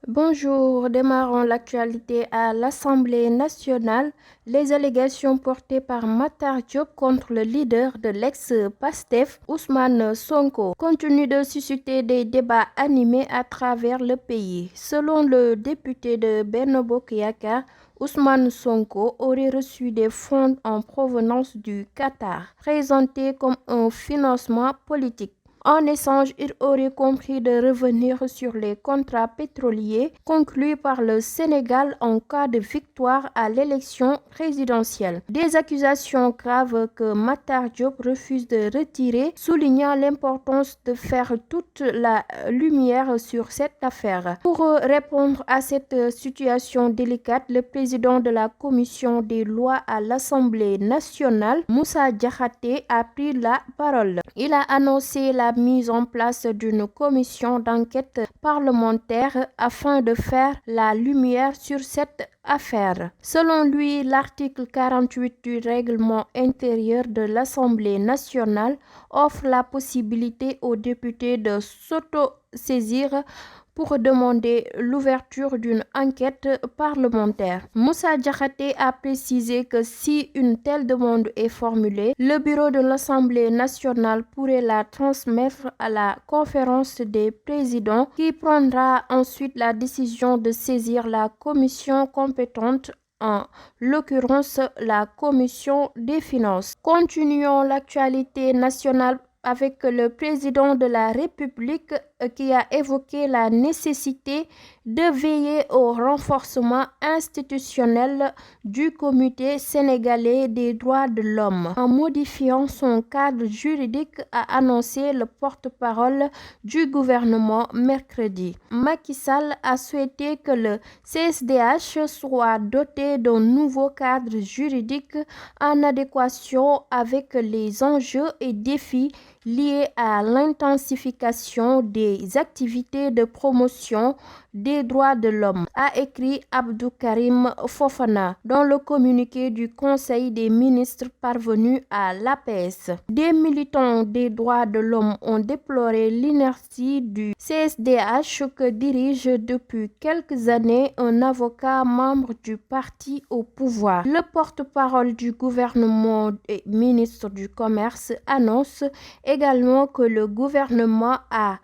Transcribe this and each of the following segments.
Bonjour, démarrons l'actualité à l'Assemblée nationale. Les allégations portées par Matar Diop contre le leader de l'ex-PASTEF, Ousmane Sonko, continuent de susciter des débats animés à travers le pays. Selon le député de Benno Bokk Yakaar, Ousmane Sonko aurait reçu des fonds en provenance du Qatar, présentés comme un financement politique. En échange, il aurait compris de revenir sur les contrats pétroliers conclus par le Sénégal en cas de victoire à l'élection présidentielle. Des accusations graves que Matar Diop refuse de retirer, soulignant l'importance de faire toute la lumière sur cette affaire. Pour répondre à cette situation délicate, le président de la commission des lois à l'Assemblée nationale, Moussa Diakhaté, a pris la parole. Il a annoncé la mise en place d'une commission d'enquête parlementaire afin de faire la lumière sur cette affaire. Selon lui, l'article 48 du règlement intérieur de l'Assemblée nationale offre la possibilité aux députés de s'auto-saisir pour demander l'ouverture d'une enquête parlementaire. Moussa Diakhaté a précisé que si une telle demande est formulée, le bureau de l'Assemblée nationale pourrait la transmettre à la conférence des présidents qui prendra ensuite la décision de saisir la commission compétente, en l'occurrence la commission des finances. Continuons l'actualité nationale avec le président de la République qui a évoqué la nécessité de veiller au renforcement institutionnel du Comité sénégalais des droits de l'homme en modifiant son cadre juridique, a annoncé le porte-parole du gouvernement mercredi. Macky Sall a souhaité que le CSDH soit doté d'un nouveau cadre juridique en adéquation avec les enjeux et défis liés à l'intensification des activités de promotion des droits de l'homme, a écrit Abdou Karim Fofana dans le communiqué du Conseil des ministres parvenu à l'APS. Des militants des droits de l'homme ont déploré l'inertie du CSDH que dirige depuis quelques années un avocat membre du parti au pouvoir. Le porte-parole du gouvernement et ministre du Commerce annonce également que le gouvernement a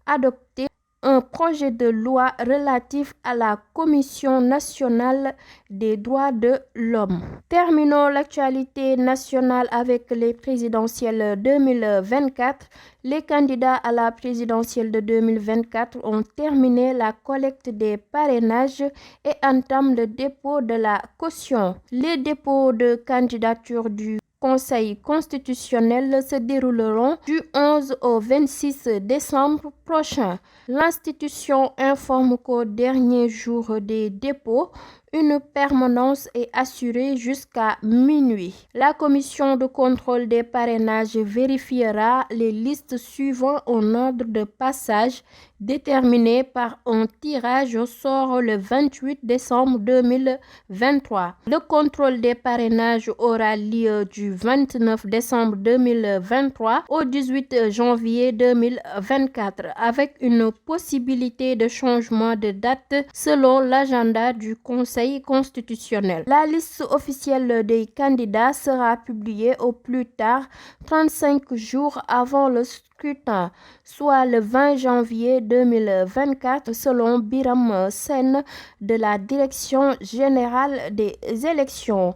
adopté un projet de loi relatif à la Commission nationale des droits de l'homme. Terminons l'actualité nationale avec les présidentielles 2024. Les candidats à la présidentielle de 2024 ont terminé la collecte des parrainages et entament le dépôt de la caution. Les dépôts de candidature du Conseil constitutionnel se dérouleront du 11 au 26 décembre prochain. L'institution informe qu'au dernier jour des dépôts, une permanence est assurée jusqu'à minuit. La commission de contrôle des parrainages vérifiera les listes suivant un ordre de passage déterminé par un tirage au sort le 28 décembre 2023. Le contrôle des parrainages aura lieu du 29 décembre 2023 au 18 janvier 2024 avec une possibilité de changement de date selon l'agenda du Conseil constitutionnel. La liste officielle des candidats sera publiée au plus tard 35 jours avant le scrutin, soit le 20 janvier 2024 selon Biram Sen de la Direction générale des élections.